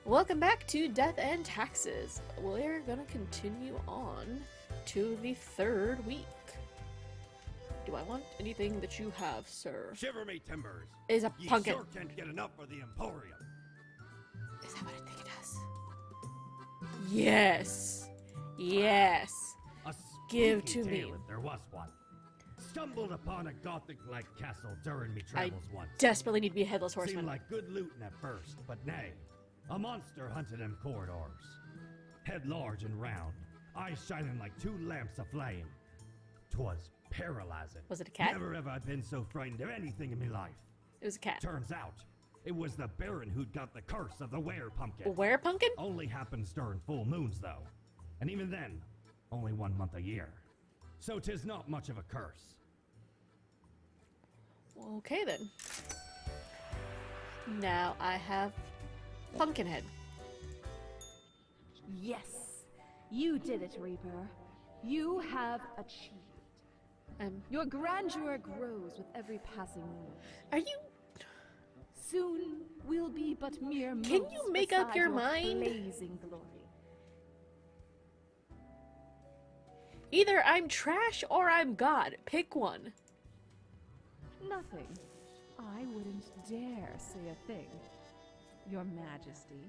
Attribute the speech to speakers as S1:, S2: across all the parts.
S1: Welcome back to Death and Taxes. We're gonna continue on to the third week. Do I want anything that you have, sir?
S2: Shiver me timbers.
S1: Is a
S2: Ye
S1: pumpkin.
S2: sure can't get enough for the Emporium.
S1: Is that what I think it does? Yes. Yes.
S2: A
S1: Give
S2: spooky
S1: to me.
S2: tale if there was one. Stumbled upon a Gothic-like castle during me
S1: I
S2: travels once.
S1: desperately need to be a headless horseman.
S2: Seemed like good looting at first, but nay. A monster hunted them corridors. Head large and round, eyes shining like two lamps aflame. 'Twas paralyzing.
S1: Was it a cat?
S2: Never have I been so frightened of anything in me life.
S1: It was a cat.
S2: Turns out, it was the Baron who'd got the curse of the were-pumpkin.
S1: Where pumpkin?
S2: Only happens during full moons, though. And even then, only 1 month a year. So 'tis not much of a curse.
S1: Okay then. Now I have Pumpkinhead.
S3: Yes, you did it, Reaper. You have achieved. Your grandeur grows with every passing moon.
S1: Are you?
S3: Soon we'll be but mere motes
S1: Can you make up
S3: beside
S1: your mind?
S3: blazing glory.
S1: Either I'm trash or I'm God. Pick one.
S3: Nothing. I wouldn't dare say a thing. Your Majesty.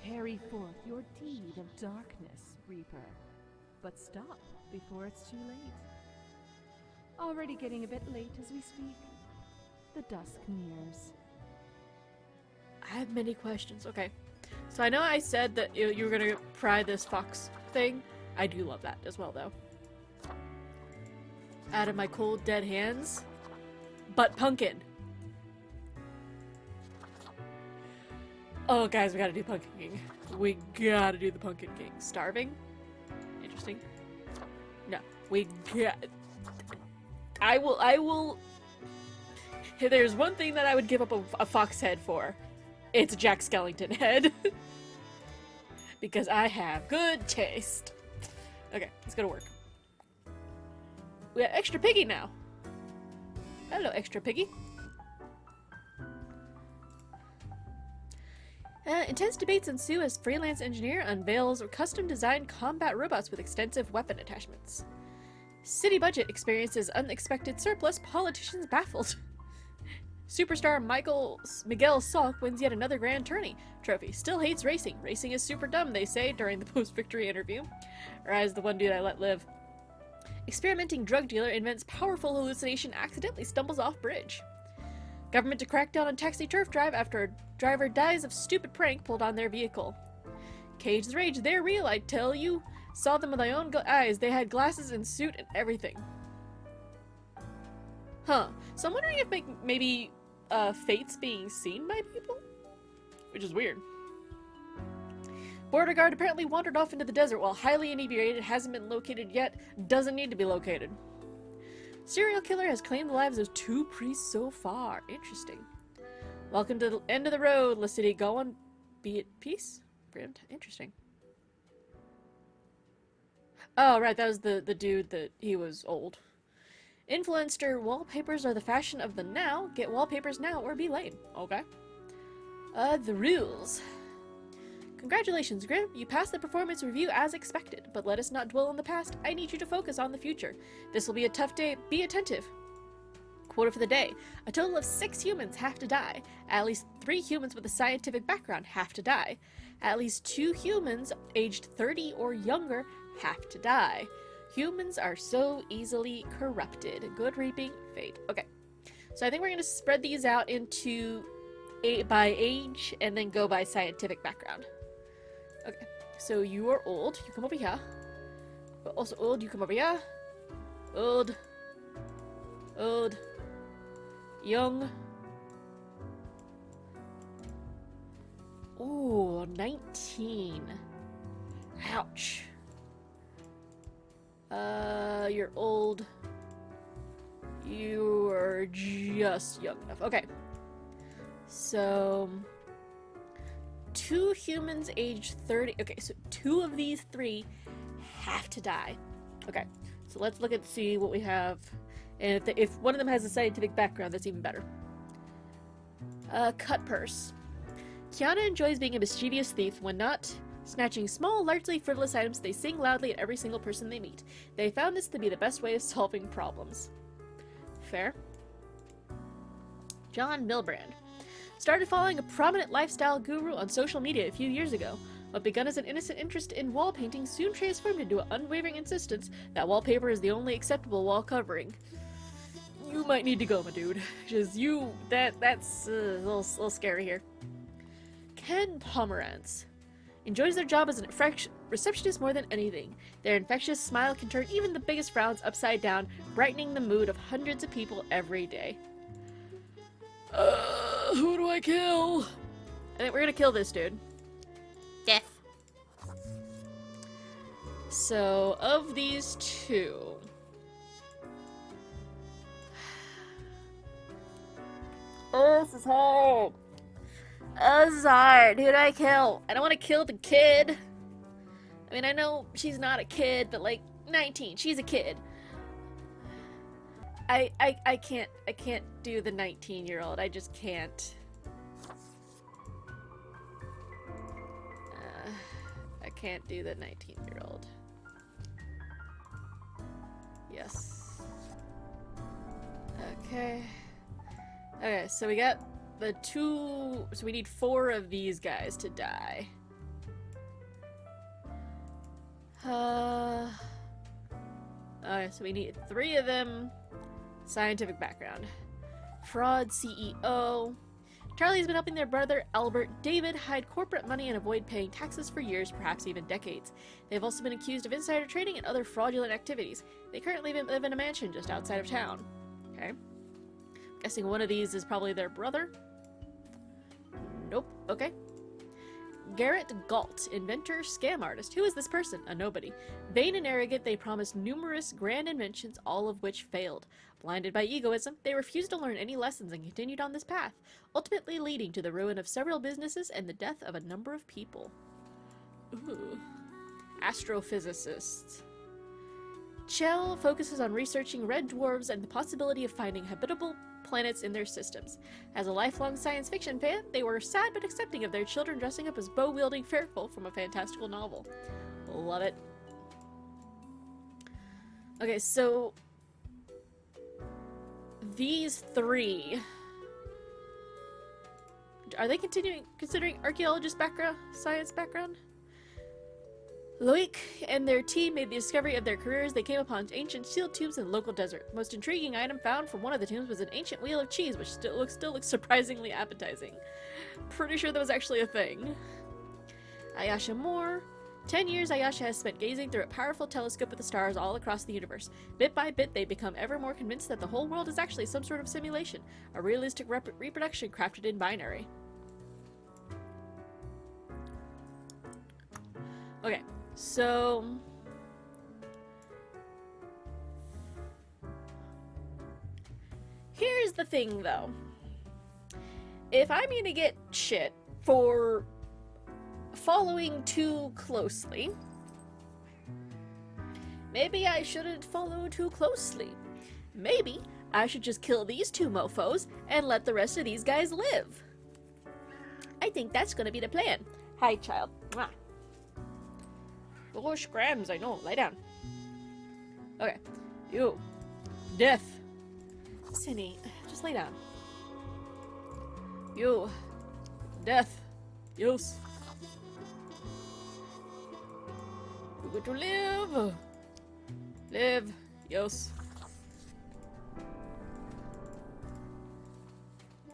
S3: Carry forth your deed of darkness, Reaper. But stop before it's too late. Already getting a bit late as we speak. The dusk nears.
S1: I have many questions. Okay. So I know I said that you were gonna pry this fox thing. I do love that as well, though. Out of my cold, dead hands. But pumpkin. Oh, guys, we gotta do Pumpkin King. We gotta do the Pumpkin King. Starving? Interesting. No, we got. I will. If there's one thing that I would give up a fox head for, it's a Jack Skellington head. Because I have good taste. Okay, let's go to work. We got Extra Piggy now. Hello, Extra Piggy. Intense debates ensue as freelance engineer unveils custom-designed combat robots with extensive weapon attachments. City budget experiences unexpected surplus, politicians baffled. Superstar Miguel Salk wins yet another Grand Tourney trophy. Still hates racing. Racing is super dumb, they say during the post-victory interview. Or as the one dude I let live. Experimenting drug dealer invents powerful hallucination, accidentally stumbles off bridge. Government to crack down on taxi turf drive after a driver dies of stupid prank pulled on their vehicle. Cage the Rage, they're real, I tell you. Saw them with my own eyes. They had glasses and suit and everything. Huh. So I'm wondering if maybe Fate's being seen by people? Which is weird. Border guard apparently wandered off into the desert while highly inebriated, hasn't been located yet, doesn't need to be located. Serial killer has claimed the lives of 2 priests so far. Interesting. Welcome to the end of the road, La City. Go on, be at peace. Interesting. Oh, right, that was the dude that he was old. Influencer wallpapers are the fashion of the now. Get wallpapers now or be late. Okay. The rules. Congratulations, Grim. You passed the performance review as expected, but let us not dwell on the past. I need you to focus on the future. This will be a tough day. Be attentive. Quota for the day. A total of 6 humans have to die. At least 3 humans with a scientific background have to die. At least 2 humans aged 30 or younger have to die. Humans are so easily corrupted. Good reaping, fate. Okay. So I think we're going to spread these out into by age and then go by scientific background. Okay, so you are old, you come over here. But also old, you come over here. Old. Old. Young. Ooh, 19. Ouch. You're old. You are just young enough. Okay. So 2 humans aged 30. Okay, so 2 of these 3 have to die. Okay, so let's look and see what we have. And if one of them has a scientific background, that's even better. Cut purse. Kiana enjoys being a mischievous thief when not snatching small, largely frivolous items. They sing loudly at every single person they meet. They found this to be the best way of solving problems. Fair. John Milbrand started following a prominent lifestyle guru on social media a few years ago. What begun as an innocent interest in wall painting soon transformed into an unwavering insistence that wallpaper is the only acceptable wall covering. You might need to go, my dude. Just that's a little scary here. Ken Pomerantz enjoys their job as an receptionist more than anything. Their infectious smile can turn even the biggest frowns upside down, brightening the mood of hundreds of people every day. Who do I kill? I think we're gonna kill this dude. Death. So, of these two... Oh, this is hard. Oh, this is hard. Who do I kill? I don't want to kill the kid. I mean, I know she's not a kid, but like 19, she's a kid. I can't do the 19-year-old. I just can't. I can't do the 19-year-old. Yes. Okay. Okay, so we got the two... So we need 4 of these guys to die. Okay, so we need 3 of them. Scientific background. Fraud CEO. Charlie's been helping their brother, Albert David, hide corporate money and avoid paying taxes for years, perhaps even decades. They've also been accused of insider trading and other fraudulent activities. They currently live in a mansion just outside of town. Okay. Guessing one of these is probably their brother. Nope. Okay. Garrett Galt, inventor, scam artist. Who is this person? A nobody. Vain and arrogant, they promised numerous grand inventions, all of which failed. Blinded by egoism, they refused to learn any lessons and continued on this path, ultimately leading to the ruin of several businesses and the death of a number of people. Ooh. Astrophysicist. Chell focuses on researching red dwarves and the possibility of finding habitable planets in their systems. As a lifelong science fiction fan, they were sad but accepting of their children dressing up as bow-wielding fairfolk from a fantastical novel. Love it. Okay, so these 3, are they considering archaeologist background, science background? Loic and their team made the discovery of their careers. They came upon ancient sealed tombs in the local desert. The most intriguing item found from one of the tombs was an ancient wheel of cheese, which still looks surprisingly appetizing. Pretty sure that was actually a thing. Ayasha Moore. 10 years Ayasha has spent gazing through a powerful telescope at the stars all across the universe. Bit by bit, they become ever more convinced that the whole world is actually some sort of simulation, a realistic reproduction crafted in binary. Okay. So, here's the thing though. If I'm gonna get shit for following too closely, maybe I shouldn't follow too closely. Maybe I should just kill these 2 mofos and let the rest of these guys live. I think that's gonna be the plan. Hi, child. Mwah. Oh, scrams, I know. Lie down. Okay. You. Death. Cindy, just lay down. You. Death. Yes. You get to live. Live. Yes.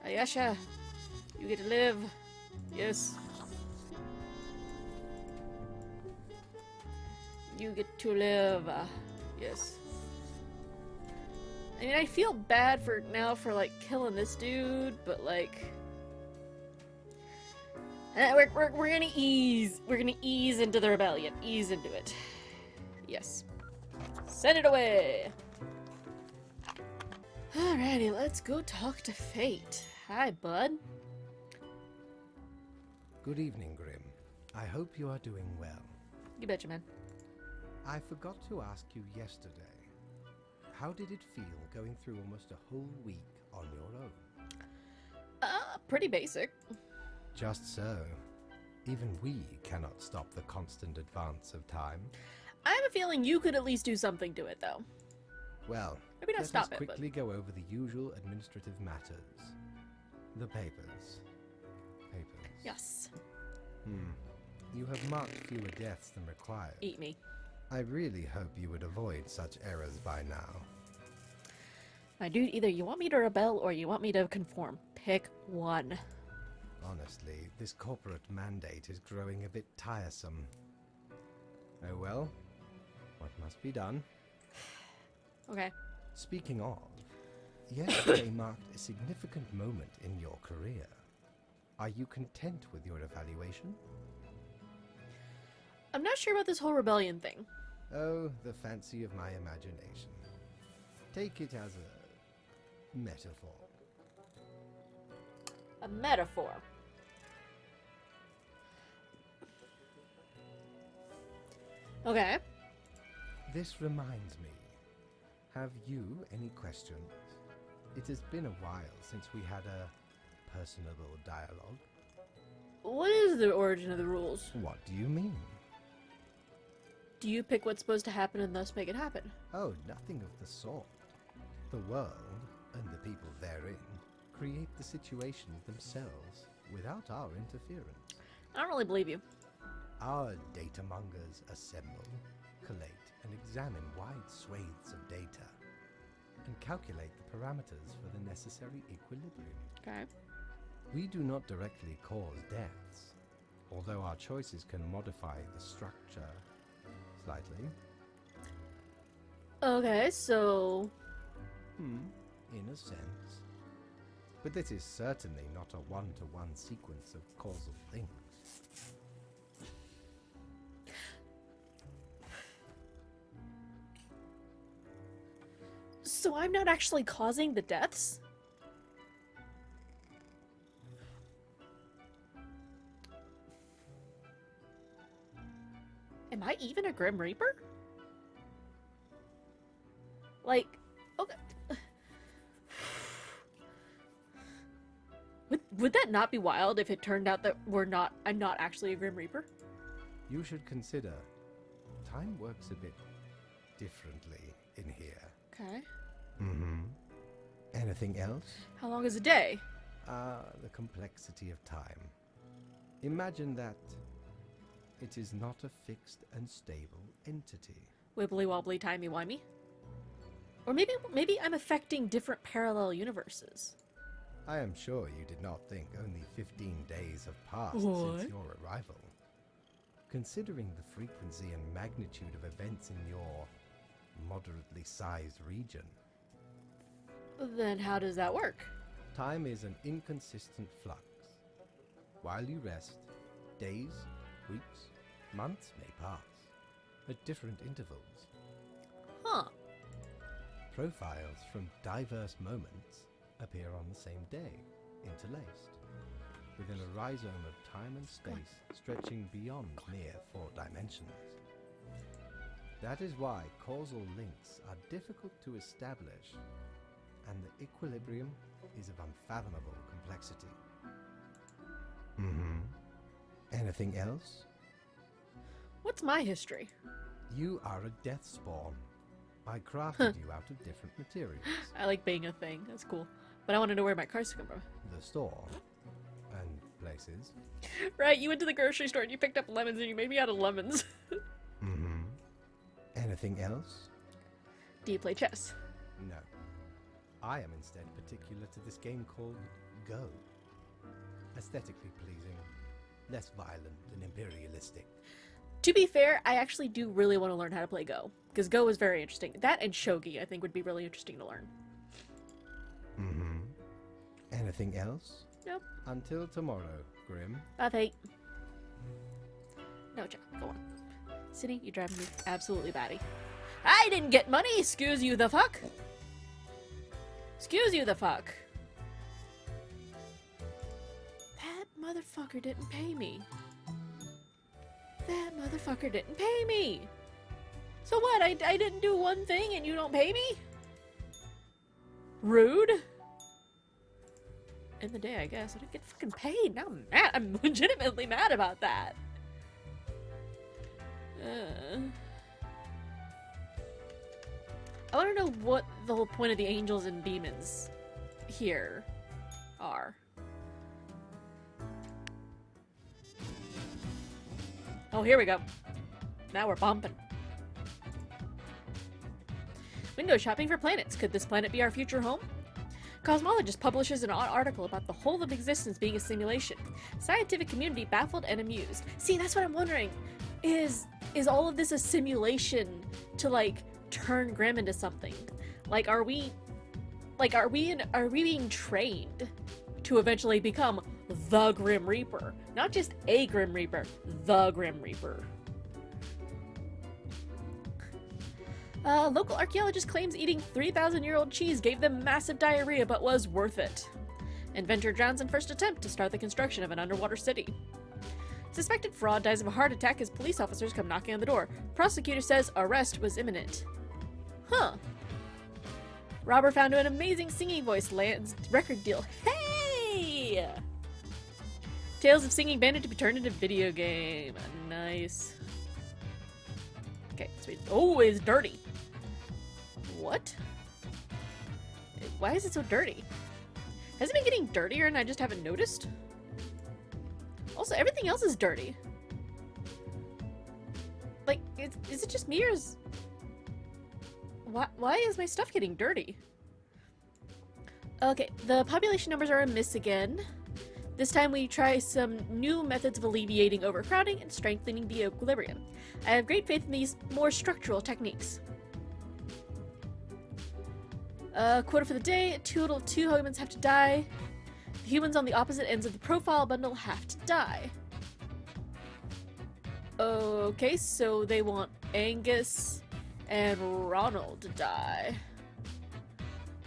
S1: Ayasha. You get to live. Yes. You get to live. Yes. I mean, I feel bad for like killing this dude, but like, we're gonna ease into the rebellion. Ease into it. Yes. Send it away. Alrighty, let's go talk to Fate. Hi, bud.
S4: Good evening, Grim. I hope you are doing well.
S1: You betcha, man.
S4: I forgot to ask you yesterday. How did it feel going through almost a whole week on your own?
S1: Pretty basic.
S4: Just so. Even we cannot stop the constant advance of time.
S1: I have a feeling you could at least do something to it, though.
S4: Well,
S1: Maybe not
S4: let
S1: stop
S4: us
S1: it, but...
S4: quickly go over the usual administrative matters. The papers. Papers.
S1: Yes.
S4: You have marked fewer deaths than required.
S1: Eat me.
S4: I really hope you would avoid such errors by now.
S1: My dude, either you want me to rebel or you want me to conform. Pick one.
S4: Honestly, this corporate mandate is growing a bit tiresome. Oh well, what must be done?
S1: Okay.
S4: Speaking of, yesterday marked a significant moment in your career. Are you content with your evaluation?
S1: I'm not sure about this whole rebellion thing.
S4: Oh, the fancy of my imagination. Take it as a metaphor.
S1: A metaphor. Okay.
S4: This reminds me. Have you any questions? It has been a while since we had a personable dialogue.
S1: What is the origin of the rules?
S4: What do you mean?
S1: Do you pick what's supposed to happen and thus make it happen?
S4: Oh, nothing of the sort. The world, and the people therein, create the situations themselves without our interference.
S1: I don't really believe you.
S4: Our data mongers assemble, collate, and examine wide swathes of data, and calculate the parameters for the necessary equilibrium.
S1: Okay.
S4: We do not directly cause deaths, although our choices can modify the structure slightly.
S1: Okay, so...
S4: In a sense. But this is certainly not a one-to-one sequence of causal things.
S1: So I'm not actually causing the deaths? Am I even a Grim Reaper? Like, okay. Would that not be wild if it turned out that I'm not actually a Grim Reaper?
S4: You should consider time works a bit differently in here.
S1: Okay.
S4: Anything else?
S1: How long is a day?
S4: The complexity of time. Imagine that it is not a fixed and stable entity.
S1: Wibbly wobbly timey wimey. Or maybe I'm affecting different parallel universes.
S4: I am sure you did not think only 15 days have passed
S1: What?
S4: since your arrival. Considering the frequency and magnitude of events in your moderately sized region,
S1: Then how does that work?
S4: time is an inconsistent flux. While you rest, days, weeks, months may pass at different intervals.
S1: Huh.
S4: Profiles from diverse moments appear on the same day, interlaced, within a rhizome of time and space stretching beyond mere 4 dimensions. That is why causal links are difficult to establish, and the equilibrium is of unfathomable complexity. Anything else?
S1: What's my history?
S4: You are a death spawn. I crafted you out of different materials.
S1: I like being a thing. That's cool. But I want to know where my cars come from.
S4: The store and places.
S1: Right, you went to the grocery store and you picked up lemons and you made me out of lemons.
S4: Anything else?
S1: Do you play chess?
S4: No. I am instead particular to this game called Go. Aesthetically pleasing, less violent and imperialistic.
S1: To be fair, I actually do really want to learn how to play Go. Because Go is very interesting. That and Shogi I think would be really interesting to learn.
S4: Anything else?
S1: Nope.
S4: Until tomorrow, Grim.
S1: Bye, Fate. No, Jack, go on. City, you're driving me absolutely batty. I didn't get money! Excuse you the fuck! Excuse you the fuck! That motherfucker didn't pay me. That motherfucker didn't pay me! So what, I didn't do one thing and you don't pay me? Rude? in the day, I guess. I didn't get fucking paid. Now I'm mad. I'm legitimately mad about that. I want to know what the whole point of the angels and demons here are. Oh, here we go. Now we're bumping. Window shopping for planets. Could this planet be our future home? Cosmologist publishes an article about the whole of existence being a simulation. Scientific community baffled and amused. See, that's what I'm wondering. Is all of this a simulation to like turn Grimm into something? Like, are we being trained to eventually become the Grim Reaper? Not just a Grim Reaper, the Grim Reaper. Local archaeologist claims eating 3,000-year-old cheese gave them massive diarrhea but was worth it. Inventor drowns in first attempt to start the construction of an underwater city. Suspected fraud dies of a heart attack as police officers come knocking on the door. Prosecutor says arrest was imminent. Huh. Robber found an amazing singing voice lands record deal. Hey! Tales of Singing Bandit to be turned into video game. Nice. Okay, sweet. Oh, it's dirty. What? Why is it so dirty? Has it been getting dirtier and I just haven't noticed? Also, everything else is dirty. Like, is it just me or is... Why is my stuff getting dirty? Okay, the population numbers are amiss again. This time we try some new methods of alleviating overcrowding and strengthening the equilibrium. I have great faith in these more structural techniques. Quota for the day, total of 2 humans have to die. The humans on the opposite ends of the profile bundle have to die. Okay, so they want Angus and Ronald to die.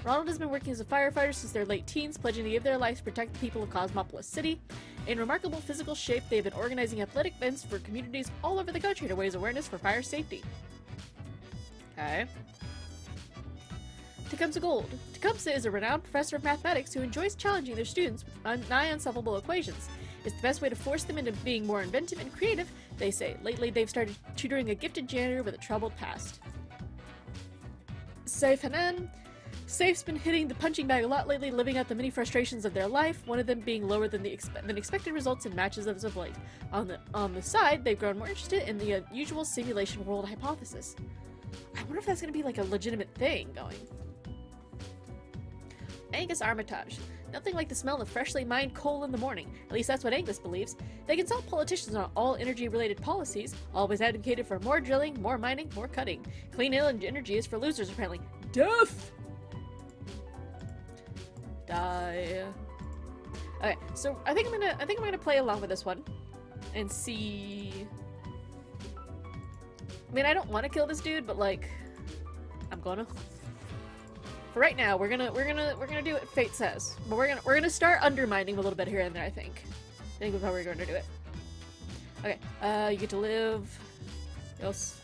S1: Ronald has been working as a firefighter since their late teens, pledging to give their life to protect the people of Cosmopolis City. In remarkable physical shape, they've been organizing athletic events for communities all over the country to raise awareness for fire safety. Okay. Tecumseh Gold. Tecumseh is a renowned professor of mathematics who enjoys challenging their students with nigh unsolvable equations. It's the best way to force them into being more inventive and creative, they say. Lately, they've started tutoring a gifted janitor with a troubled past. Saif Hanan. Saif's been hitting the punching bag a lot lately, living out the many frustrations of their life, one of them being lower than expected results in matches as of late. On the side, they've grown more interested in the usual simulation world hypothesis. I wonder if that's going to be like a legitimate thing going. Angus Armitage. Nothing like the smell of freshly mined coal in the morning. At least that's what Angus believes. They consult politicians on all energy-related policies, always advocated for more drilling, more mining, more cutting. Clean energy is for losers, apparently. Death! Die. Okay, so I think I'm gonna play along with this one and see. I mean, I don't want to kill this dude, but like, I'm gonna. For right now, we're gonna do what fate says. But we're gonna start undermining a little bit here and there. I think that's how we're going to do it. Okay, you get to live. Yes.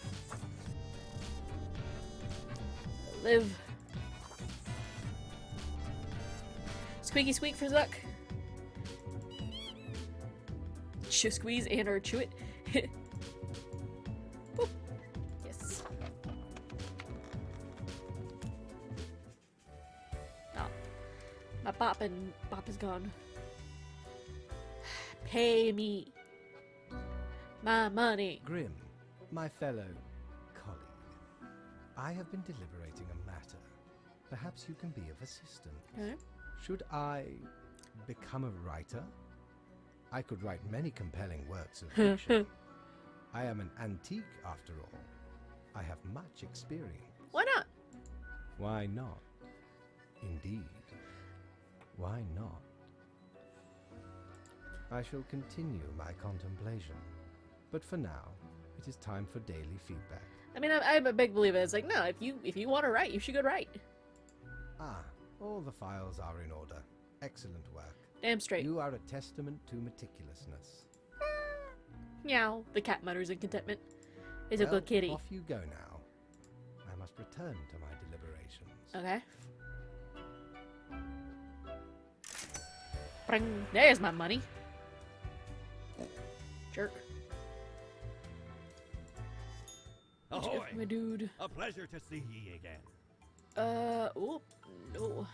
S1: Live. Squeaky squeak for Zuck. Squeeze and or chew it. Boop. Yes. Oh. My bop is gone. Pay me. My money.
S4: Grimm, my fellow colleague, I have been deliberating a matter. Perhaps you can be of assistance.
S1: Okay.
S4: Should I become a writer? I could write many compelling works of fiction. I am an antique, after all. I have much experience.
S1: Why not?
S4: Why not? Indeed. Why not? I shall continue my contemplation. But for now, it is time for daily feedback.
S1: I mean, I'm a big believer. It's like, no, if you want to write, you should go write.
S4: Ah, all the files are in order. Excellent work.
S1: Damn straight.
S4: You are a testament to meticulousness.
S1: Meow. The cat mutters in contentment. It's a
S4: Well,
S1: good kitty.
S4: Off you go now. I must return to my deliberations.
S1: Okay. Bring. There's my money. Jerk.
S2: Ahoy!
S1: My dude.
S2: A pleasure to see ye again.
S1: Oh, no.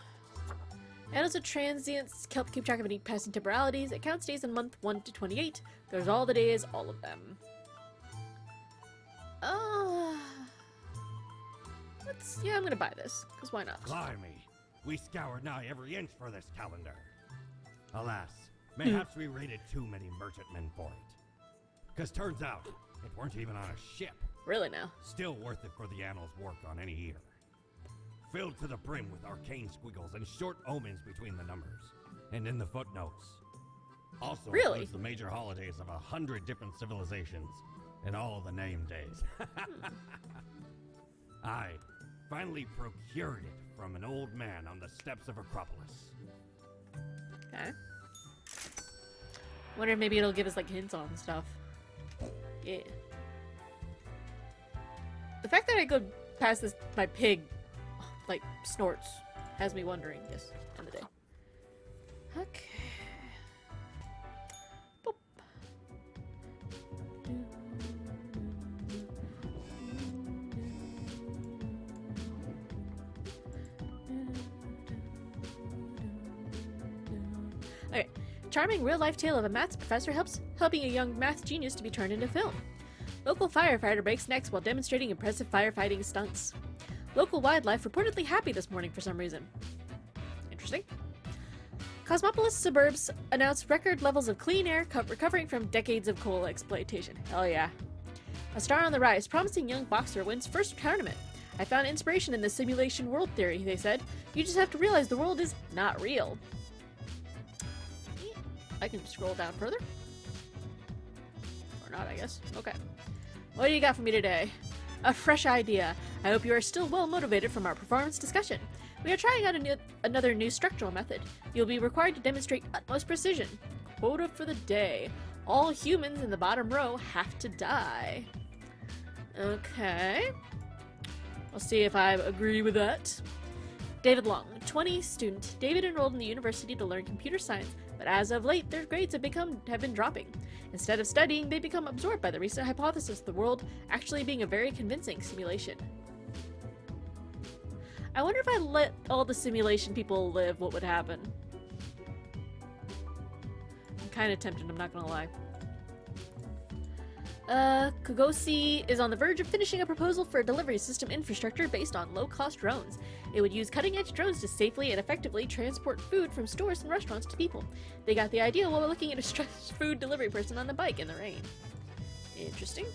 S1: Annals of Transients help keep track of any passing temporalities. It counts days in month 1 to 28. There's all the days, all of them. Yeah, I'm gonna buy this, because why not?
S2: Blimey, we scoured nigh every inch for this calendar. Alas, mayhaps we raided too many merchantmen for it. Because turns out, it weren't even on a ship.
S1: Really now?
S2: Still worth it for the annals' work on any year. Filled to the brim with arcane squiggles and short omens between the numbers. And in the footnotes. Also
S1: Really?
S2: includes the major holidays of 100 different civilizations. And all of the name days. I finally procured it from an old man on the steps of Acropolis.
S1: Okay. Wonder if maybe it'll give us like hints on stuff. Yeah. The fact that I go past this, my pig, like, snorts, has me wondering. Yes, end of the day. Okay. Boop. Okay. Charming real-life tale of a maths professor helping a young math genius to be turned into film. Local firefighter breaks necks while demonstrating impressive firefighting stunts. Local wildlife reportedly happy this morning for some reason. Interesting. Cosmopolis suburbs announced record levels of clean air recovering from decades of coal exploitation. Hell yeah. A star on the rise, promising young boxer wins first tournament. I found inspiration in the simulation world theory, they said. You just have to realize the world is not real. I can scroll down further. Or not, I guess. Okay. What do you got for me today? A fresh idea. I hope you are still well motivated from our performance discussion. We are trying out another new structural method. You'll be required to demonstrate utmost precision. Quota for the day. All humans in the bottom row have to die. Okay. I'll see if I agree with that. David Long, 20 student. David enrolled in the university to learn computer science, but as of late, their grades have been dropping. Instead of studying, they become absorbed by the recent hypothesis of the world actually being a very convincing simulation. I wonder if I let all the simulation people live, what would happen? I'm kind of tempted, I'm not gonna lie. Kogosi is on the verge of finishing a proposal for a delivery system infrastructure based on low-cost drones. It would use cutting-edge drones to safely and effectively transport food from stores and restaurants to people. They got the idea while looking at a stressed food delivery person on the bike in the rain. Interesting.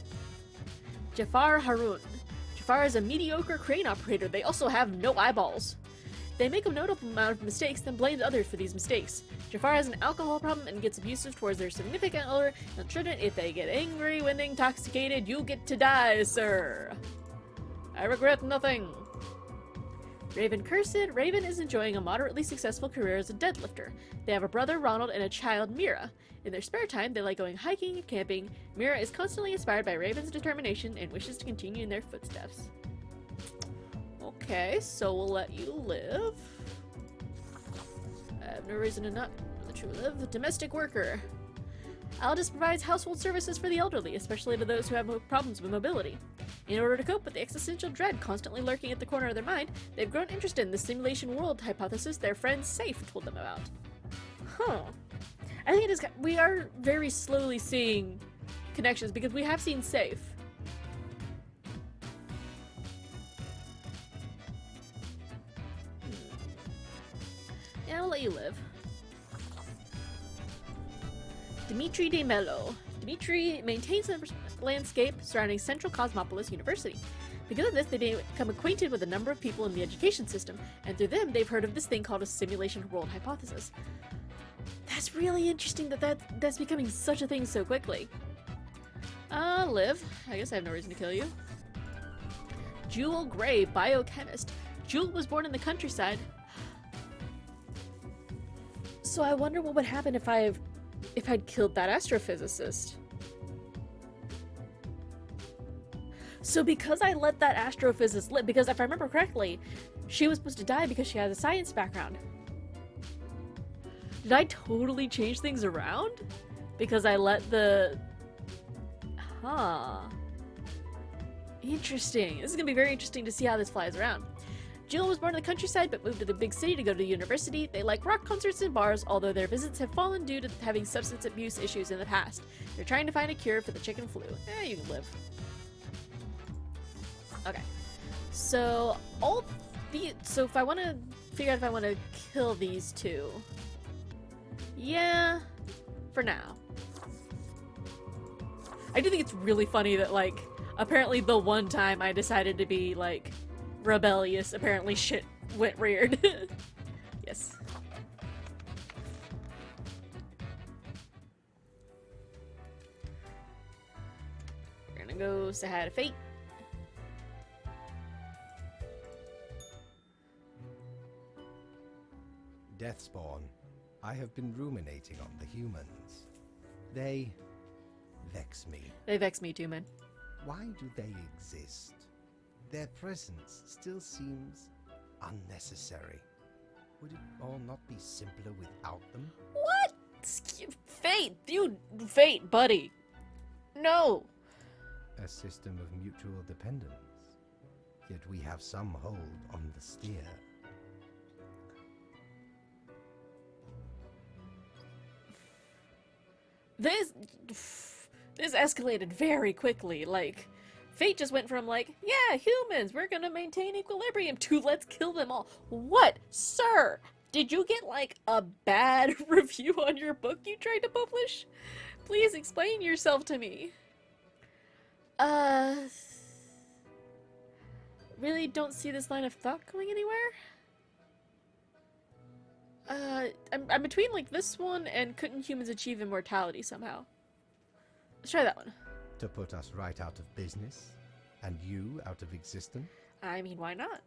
S1: Jafar Harun. Jafar is a mediocre crane operator. They also have no eyeballs. They make a notable amount of mistakes, then blame others for these mistakes. Jafar has an alcohol problem and gets abusive towards their significant other and children. If they get angry when intoxicated, you get to die, sir. I regret nothing. Raven Cursed. Raven is enjoying a moderately successful career as a deadlifter. They have a brother, Ronald, and a child, Mira. In their spare time, they like going hiking and camping. Mira is constantly inspired by Raven's determination and wishes to continue in their footsteps. Okay, so we'll let you live. I have no reason to not let you live. A domestic worker. Aldous provides household services for the elderly, especially to those who have problems with mobility. In order to cope with the existential dread constantly lurking at the corner of their mind, they've grown interested in the simulation world hypothesis their friend Safe told them about. Huh. I think it is. We are very slowly seeing connections because we have seen Safe. Yeah, I'll let you live. Dimitri de Mello. Dimitri maintains the landscape surrounding Central Cosmopolis University. Because of this, they become acquainted with a number of people in the education system, and through them, they've heard of this thing called a simulation world hypothesis. That's really interesting that's becoming such a thing so quickly. Liv. I guess I have no reason to kill you. Jewel Gray, biochemist. Jewel was born in the countryside. So I wonder what would happen if I'd killed that astrophysicist. So because I let that astrophysicist live, because if I remember correctly, she was supposed to die because she has a science background. Did I totally change things around? Because I let the... Huh. Interesting. This is gonna be very interesting to see how this flies around. Jill was born in the countryside but moved to the big city to go to university. They like rock concerts and bars, although their visits have fallen due to having substance abuse issues in the past. They're trying to find a cure for the chicken flu. You can live. Okay. So, so if I want to figure out if I want to kill these two. Yeah, for now. I do think it's really funny that, like, apparently the one time I decided to be, like, rebellious, apparently shit went weird. Yes. We're gonna go say hi to Fate.
S4: Deathspawn, I have been ruminating on the humans. They vex me.
S1: They vex me too, man.
S4: Why do they exist? Their presence still seems unnecessary. Would it all not be simpler without them?
S1: What? Fate, buddy. No.
S4: A system of mutual dependence. Yet we have some hold on the steer.
S1: This escalated very quickly. Like, Fate just went from like, yeah, humans, we're gonna maintain equilibrium, to let's kill them all. What? Sir, did you get like a bad review on your book you tried to publish? Please explain yourself to me. Really don't see this line of thought going anywhere? I'm between like this one and couldn't humans achieve immortality somehow? Let's try that one.
S4: To put us right out of business? And you out of existence?
S1: I mean, why not?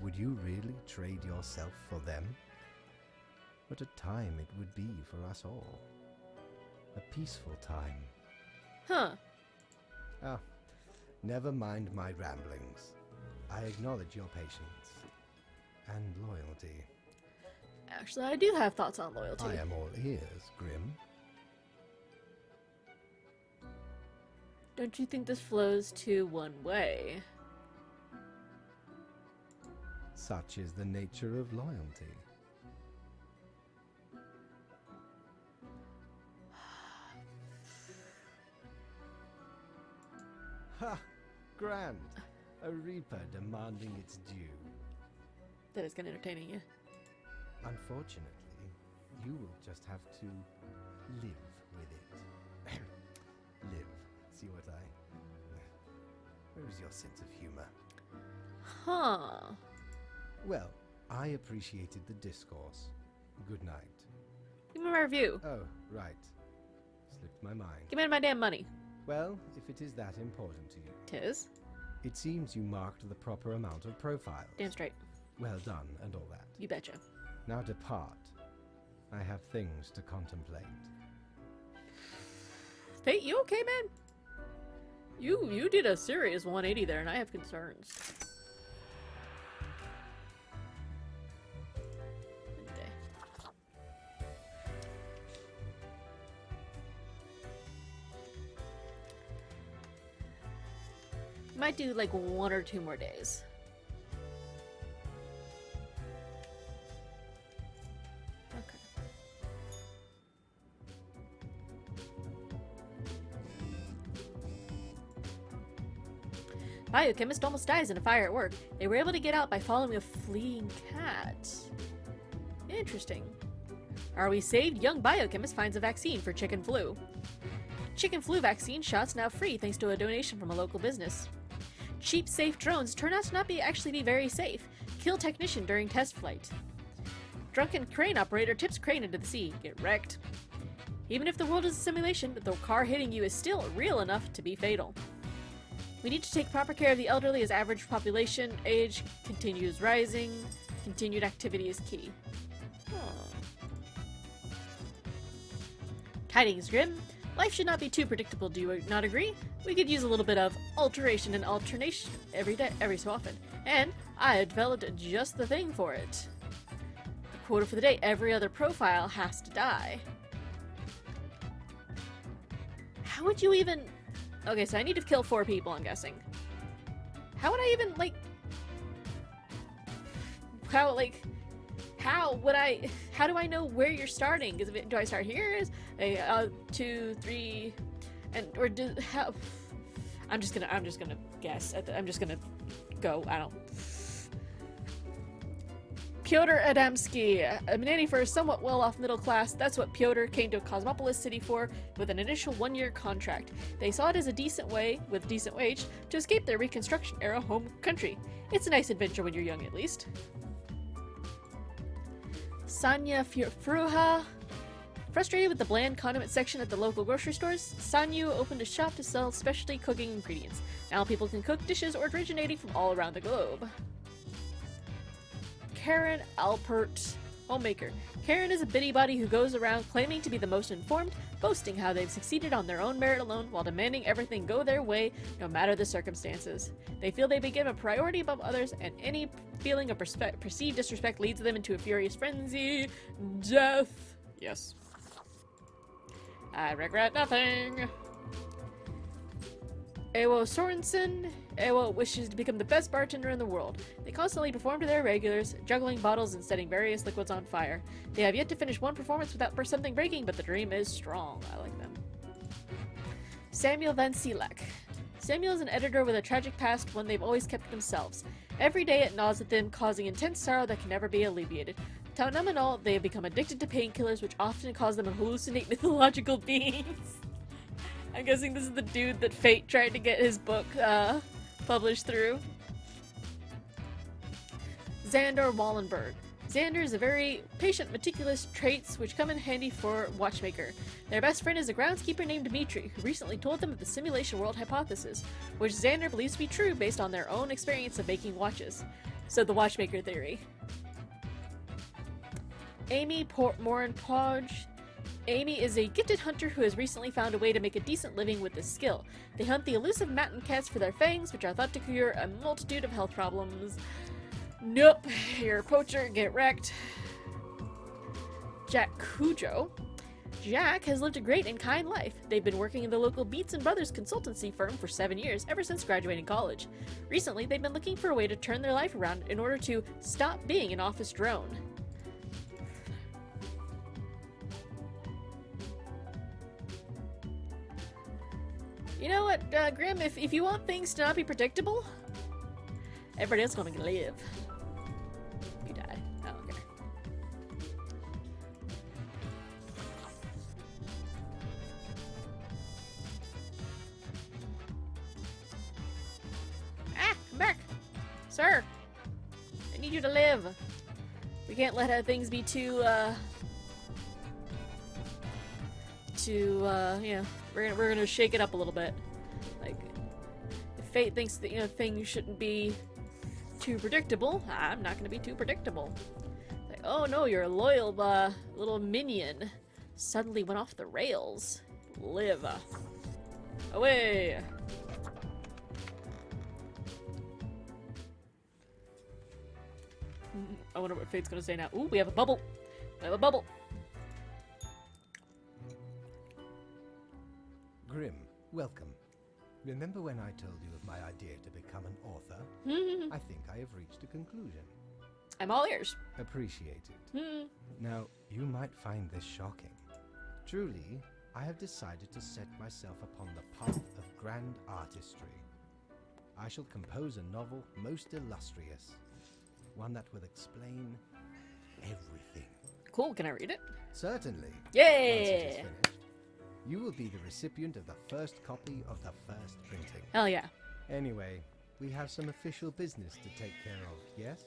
S4: Would you really trade yourself for them? What a time it would be for us all. A peaceful time.
S1: Huh.
S4: Ah, never mind my ramblings. I acknowledge your patience. And loyalty.
S1: Actually, I do have thoughts on loyalty.
S4: I am all ears, Grim.
S1: Don't you think this flows to one way?
S4: Such is the nature of loyalty. Ha! Grand! A reaper demanding its due.
S1: That is kind of entertaining, yeah.
S4: Unfortunately, you will just have to live with it. Live. See what I... Where's your sense of humor?
S1: Huh.
S4: Well, I appreciated the discourse. Good night.
S1: Give me my review.
S4: Oh, right. Slipped my mind.
S1: Give me my damn money.
S4: Well, if it is that important to you.
S1: Tis.
S4: It seems you marked the proper amount of profiles.
S1: Damn straight.
S4: Well done, and all that.
S1: You betcha.
S4: Now depart. I have things to contemplate.
S1: Fate, you okay, man? You did a serious 180 there, and I have concerns. Okay. Might do like 1 or 2 more days. Biochemist almost dies in a fire at work. They were able to get out by following a fleeing cat. Interesting. Are we saved? Young biochemist finds a vaccine for chicken flu. Chicken flu vaccine shots now free thanks to a donation from a local business. Cheap, safe drones turn out to not actually be very safe. Kill technician during test flight. Drunken crane operator tips crane into the sea. Get wrecked. Even if the world is a simulation, the car hitting you is still real enough to be fatal. We need to take proper care of the elderly as average population age continues rising. Continued activity is key. Tidings, Grim. Life should not be too predictable, do you not agree? We could use a little bit of alteration and alternation every so often. And I had developed just the thing for it. The quota for the day. Every other profile has to die. How would you even... Okay, so I need to kill 4 people, I'm guessing. How would I even, like... How would I... How do I know where you're starting? Do I start here? Is 2, 3... And, or do... How... I'm just gonna guess. I'm just gonna go. I don't... Pyotr Adamski, a nanny for a somewhat well-off middle class. That's what Pyotr came to Cosmopolis City for, with an initial 1-year contract. They saw it as a decent way, with decent wage, to escape their Reconstruction-era home country. It's a nice adventure when you're young, at least. Sanya Fruha. Frustrated with the bland condiment section at the local grocery stores, Sanyu opened a shop to sell specialty cooking ingredients. Now people can cook dishes originating from all around the globe. Karen Alpert, homemaker. Karen is a busybody who goes around claiming to be the most informed, boasting how they've succeeded on their own merit alone while demanding everything go their way, no matter the circumstances. They feel they begin a priority above others, and any feeling of perceived disrespect leads them into a furious frenzy. Death. Yes. I regret nothing. Ewo Sorensen. Ewo wishes to become the best bartender in the world. They constantly perform to their regulars, juggling bottles and setting various liquids on fire. They have yet to finish one performance without something breaking, but the dream is strong. I like them. Samuel Van Sielek. Samuel is an editor with a tragic past, one they've always kept to themselves. Every day it gnaws at them, causing intense sorrow that can never be alleviated. To numb and all, they have become addicted to painkillers, which often cause them to hallucinate mythological beings. I'm guessing this is the dude that Fate tried to get his book published through. Xander Wallenberg. Xander is a very patient, meticulous traits which come in handy for Watchmaker. Their best friend is a groundskeeper named Dmitri, who recently told them of the simulation world hypothesis, which Xander believes to be true based on their own experience of making watches. So the Watchmaker theory. Amy Morin-Podge. Amy is a gifted hunter who has recently found a way to make a decent living with this skill. They hunt the elusive matin cats for their fangs, which are thought to cure a multitude of health problems. Nope, you're a poacher, get wrecked. Jack Cujo. Jack has lived a great and kind life. They've been working in the local Beats & Brothers consultancy firm for 7 years, ever since graduating college. Recently, they've been looking for a way to turn their life around in order to stop being an office drone. You know what, Grim, if you want things to not be predictable, everybody else is gonna live. You die. I don't care. Ah! Come back! Sir! I need you to live. We can't let things be too, you know, we're gonna shake it up a little bit. Like, if Fate thinks that, you know, things shouldn't be too predictable, I'm not gonna be too predictable. Like, oh no, your loyal, little minion suddenly went off the rails. Live. Away! I wonder what Fate's gonna say now. Ooh, we have a bubble! We have a bubble!
S4: Grim, welcome. Remember when I told you of my idea to become an author? I think I have reached a conclusion.
S1: I'm all ears.
S4: Appreciate it. Now, you might find this shocking. Truly, I have decided to set myself upon the path of grand artistry. I shall compose a novel most illustrious. One that will explain everything.
S1: Cool, can I read it?
S4: Certainly.
S1: Yay!
S4: Once it is finished, you will be the recipient of the first copy of the first printing.
S1: Hell yeah.
S4: Anyway, we have some official business to take care of, yes?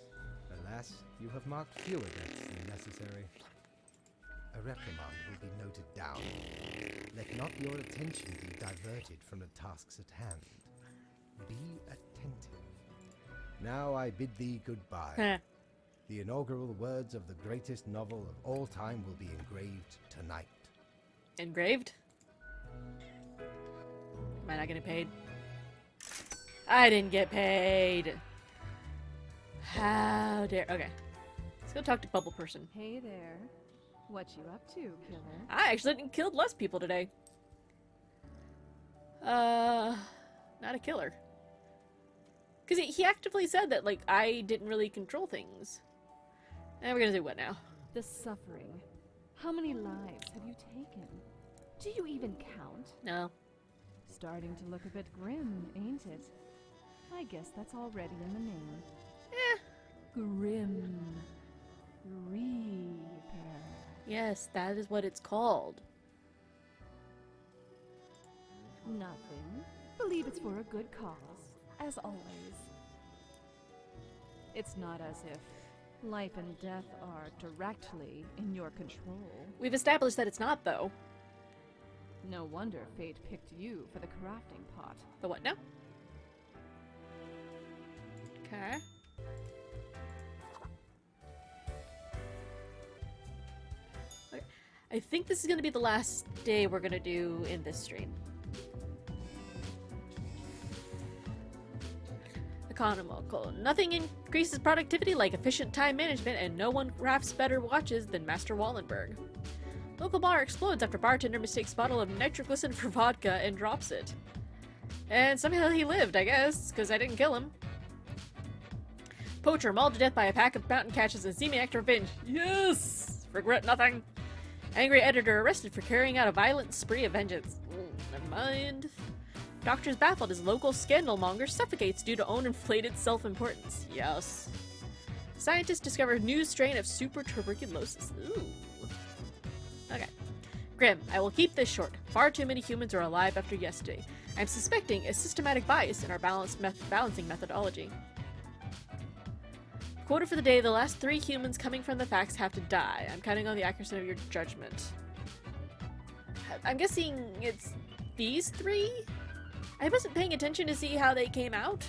S4: Alas, you have marked fewer deaths than necessary. A reprimand will be noted down. Let not your attention be diverted from the tasks at hand. Be attentive. Now I bid thee goodbye. The inaugural words of the greatest novel of all time will be engraved tonight.
S1: Engraved? Am I not getting paid? I didn't get paid. How dare... Okay. Let's go talk to Bubble Person.
S3: Hey there. What you up to, killer?
S1: I actually killed less people today. Not a killer. Because he actively said that, like, I didn't really control things. And we're gonna do what now?
S3: The suffering. How many lives have you taken? Do you even count?
S1: No.
S3: Starting to look a bit grim, ain't it? I guess that's already in the name.
S1: Eh.
S3: Grim Reaper.
S1: Yes, that is what it's called.
S3: Nothing. Believe it's for a good cause, as always. It's not as if life and death are directly in your control.
S1: We've established that it's not, though.
S3: No wonder fate picked you for the crafting pot.
S1: The what now? Okay. Okay. I think this is going to be the last day we're going to do in this stream. Economical. Nothing increases productivity like efficient time management, and no one crafts better watches than Master Wallenberg. Local bar explodes after bartender mistakes bottle of nitroglycerin for vodka and drops it. And somehow he lived, I guess, because I didn't kill him. Poacher mauled to death by a pack of mountain catches and seeming act of revenge. Yes! Regret nothing. Angry editor arrested for carrying out a violent spree of vengeance. Never mind. Doctors baffled as local scandalmonger suffocates due to own inflated self-importance. Yes. Scientists discover new strain of super tuberculosis. Ooh. Okay. Grim, I will keep this short. Far too many humans are alive after yesterday. I'm suspecting a systematic bias in our balancing methodology. Quoted for the day, the last 3 humans coming from the facts have to die. I'm counting on the accuracy of your judgment. I'm guessing it's these 3? I wasn't paying attention to see how they came out.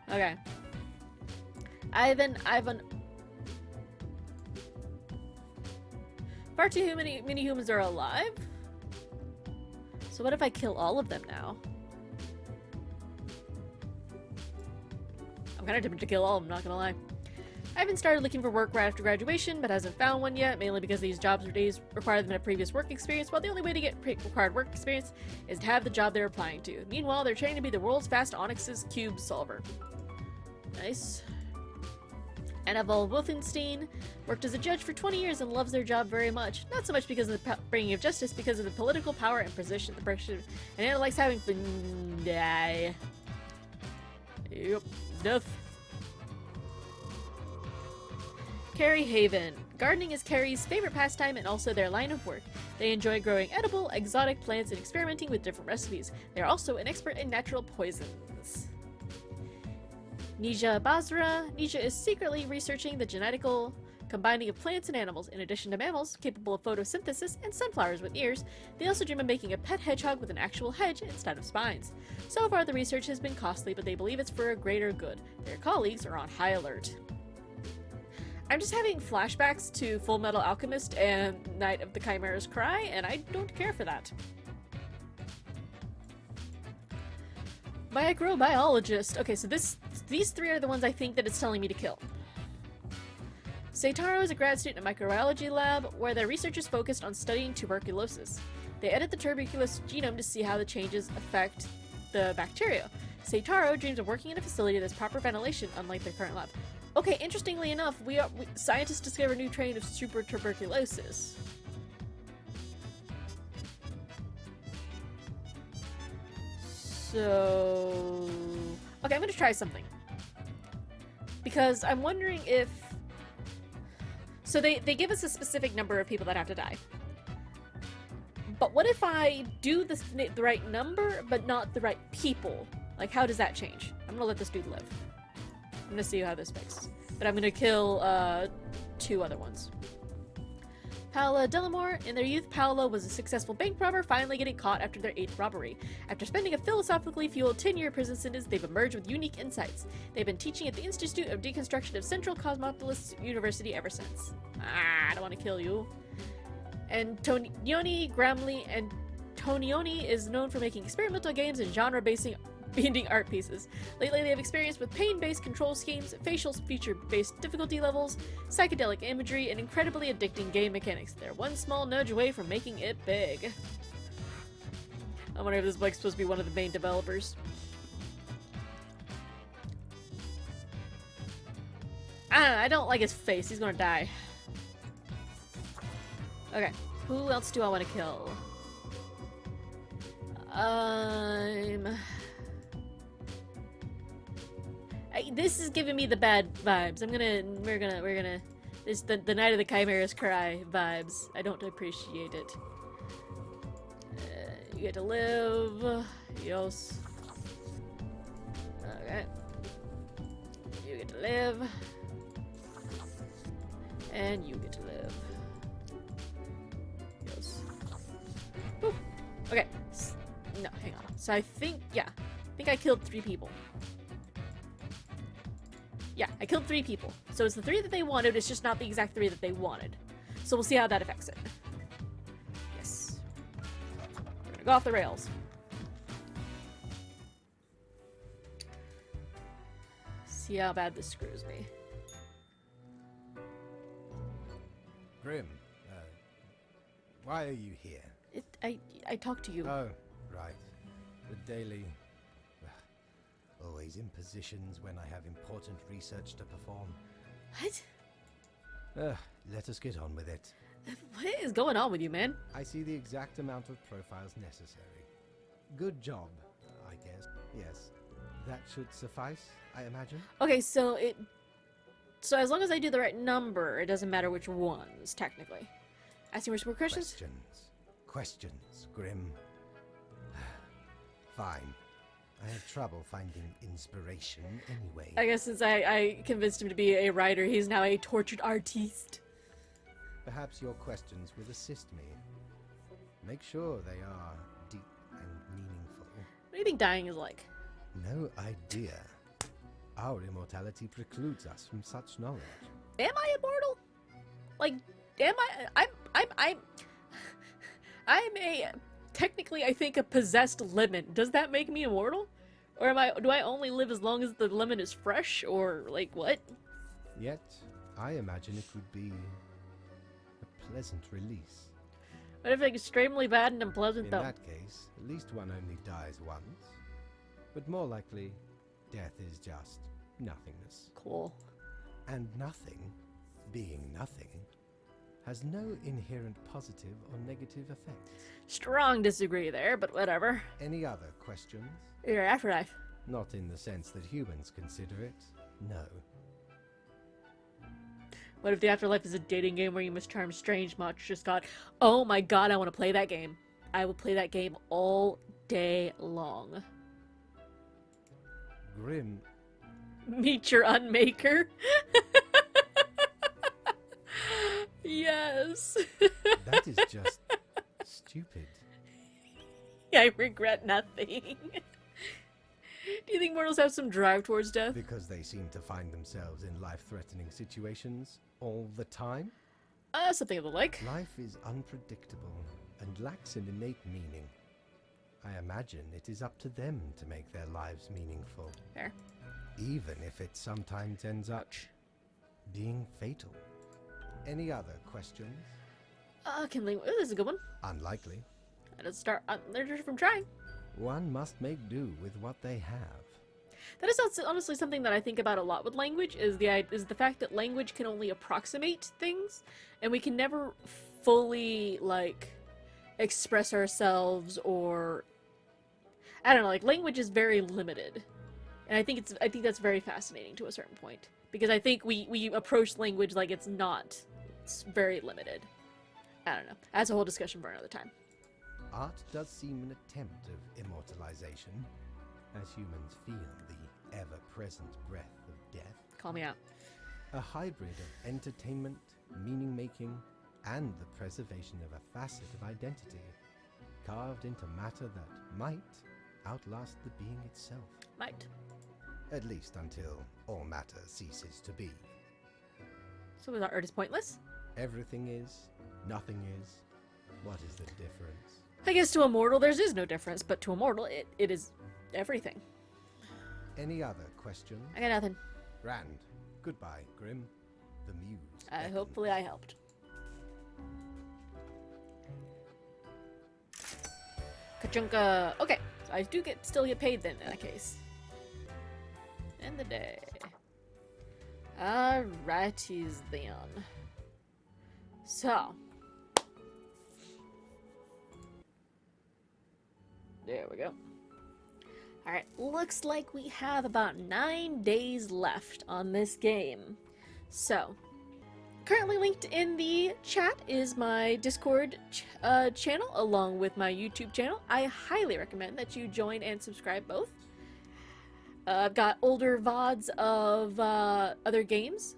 S1: Okay. Ivan. Far too many humans are alive? So what if I kill all of them now? I'm kind of tempted to kill all of them, not gonna lie. I haven't started looking for work right after graduation, but hasn't found one yet, mainly because these jobs or days require them to have previous work experience, while the only way to get required work experience is to have the job they're applying to. Meanwhile, they're training to be the world's fast Onyx's cube solver. Nice. Annabelle Wolfenstein worked as a judge for 20 years and loves their job very much. Not so much because of the bringing of justice, because of the political power and position. And Anna likes having fun. Die. Yep. Death. Carrie Haven. Gardening is Carrie's favorite pastime and also their line of work. They enjoy growing edible, exotic plants and experimenting with different recipes. They're also an expert in natural poisons. Nija Basra. Nija is secretly researching the genetical combining of plants and animals. In addition to mammals capable of photosynthesis and sunflowers with ears, they also dream of making a pet hedgehog with an actual hedge instead of spines. So far, the research has been costly, but they believe it's for a greater good. Their colleagues are on high alert. I'm just having flashbacks to Full Metal Alchemist and Night of the Chimera's Cry, and I don't care for that. Microbiologist. Okay, so these 3 are the ones I think that it's telling me to kill. Seitaro is a grad student in a microbiology lab where their researchers focused on studying tuberculosis. They edit the tuberculosis genome to see how the changes affect the bacteria. Seitaro dreams of working in a facility that has proper ventilation, unlike their current lab. Okay, interestingly enough, scientists discovered a new strain of super tuberculosis. So... okay, I'm gonna try something. Because I'm wondering if... so they give us a specific number of people that have to die. But what if I do the right number, but not the right people? Like, how does that change? I'm gonna let this dude live. I'm gonna see how this fixes. But I'm gonna kill 2 other ones. Paola Delamore. In their youth, Paola was a successful bank robber, finally getting caught after their 8th robbery. After spending a philosophically fueled 10-year prison sentence, they've emerged with unique insights. They've been teaching at the Institute of Deconstruction of Central Cosmopolis University ever since. I don't want to kill you. And Tonioni Gramley and Tonioni is known for making experimental games and genre-based Painting art pieces. Lately, they have experience with pain-based control schemes, facial feature-based difficulty levels, psychedelic imagery, and incredibly addicting game mechanics. They're one small nudge away from making it big. I wonder if this is like supposed to be one of the main developers. I don't know, I don't like his face. He's gonna die. Okay, who else do I want to kill? This is giving me the bad vibes. We're gonna, this the Night of the Chimera's Cry vibes. I don't appreciate it. You get to live. Yes. Okay. You get to live. And you get to live. Yes. Boop. Okay. No, hang on. So I think I killed 3 people. Yeah, I killed 3 people. So it's the 3 that they wanted, it's just not the exact 3 that they wanted. So we'll see how that affects it. Yes. We're gonna go off the rails. See how bad this screws me.
S4: Grim, why are you here?
S1: I talked to you.
S4: Oh, right. The daily... always in positions when I have important research to perform.
S1: What?
S4: Let us get on with it.
S1: What is going on with you, man?
S4: I see the exact amount of profiles necessary. Good job, I guess. Yes. That should suffice, I imagine?
S1: Okay, so as long as I do the right number, it doesn't matter which ones, technically. Asking more questions?
S4: Questions, Grim. Fine. I have trouble finding inspiration anyway.
S1: I guess since I convinced him to be a writer, he's now a tortured artiste.
S4: Perhaps your questions will assist me. Make sure they are deep and meaningful.
S1: What do you think dying is like?
S4: No idea. Our immortality precludes us from such knowledge.
S1: Am I immortal? Like, am I? I'm a technically, I think, a possessed lemon. Does that make me immortal? Or do I only live as long as the lemon is fresh? Or, like, what?
S4: Yet, I imagine it would be a pleasant release.
S1: What if it's extremely bad and unpleasant,
S4: In
S1: though?
S4: that case, at least one only dies once. But more likely, death is just nothingness.
S1: Cool.
S4: And nothing, being nothing, has no inherent positive or negative effects.
S1: Strong disagree there, but whatever.
S4: Any other questions?
S1: Your afterlife.
S4: Not in the sense that humans consider it, no.
S1: What if the afterlife is a dating game where you must charm strange much? Just got, oh my god, I want to play that game. I will play that game all day long.
S4: Grim,
S1: Meet your unmaker. Yes.
S4: that is just stupid.
S1: I regret nothing. Do you think mortals have some drive towards death?
S4: Because they seem to find themselves in life-threatening situations all the time.
S1: Something of the like.
S4: Life is unpredictable and lacks an innate meaning. I imagine it is up to them to make their lives meaningful.
S1: Fair.
S4: Even if it sometimes ends up being fatal. Any other questions?
S1: Kindling. Ooh, this is a good one.
S4: Unlikely.
S1: I just start. They're just from trying.
S4: One must make do with what they have.
S1: That is honestly something that I think about a lot with language. Is the fact that language can only approximate things, and we can never fully like express ourselves, or I don't know. Like language is very limited, and I think that's very fascinating to a certain point, because I think we approach language like it's not. It's very limited. I don't know. That's a whole discussion for another time.
S4: Art does seem an attempt of immortalization, as humans feel the ever-present breath of death.
S1: Call me out.
S4: A hybrid of entertainment, meaning-making, and the preservation of a facet of identity, carved into matter that might outlast the being itself.
S1: Might.
S4: At least until all matter ceases to be.
S1: So is art is pointless?
S4: Everything is, nothing is. What is the difference?
S1: I guess to a mortal there is no difference, but to a mortal it is everything.
S4: Any other questions?
S1: I got nothing.
S4: Rand. Goodbye, Grim. The muse. beckons.
S1: Hopefully I helped. Kachunka. Okay, so I do still get paid then in that case. End the day. Alrighties then. So. There we go. Alright, looks like we have about 9 days left on this game. So, currently linked in the chat is my Discord channel along with my YouTube channel. I highly recommend that you join and subscribe both. I've got older VODs of other games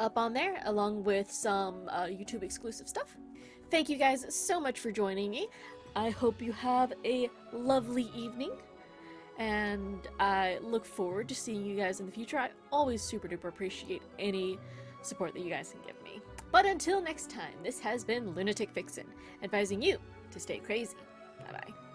S1: up on there, along with some YouTube exclusive stuff. Thank you guys so much for joining me. I hope you have a lovely evening, and I look forward to seeing you guys in the future. I always super duper appreciate any support that you guys can give me. But until next time, this has been Lunatic Vixen, advising you to stay crazy. Bye bye.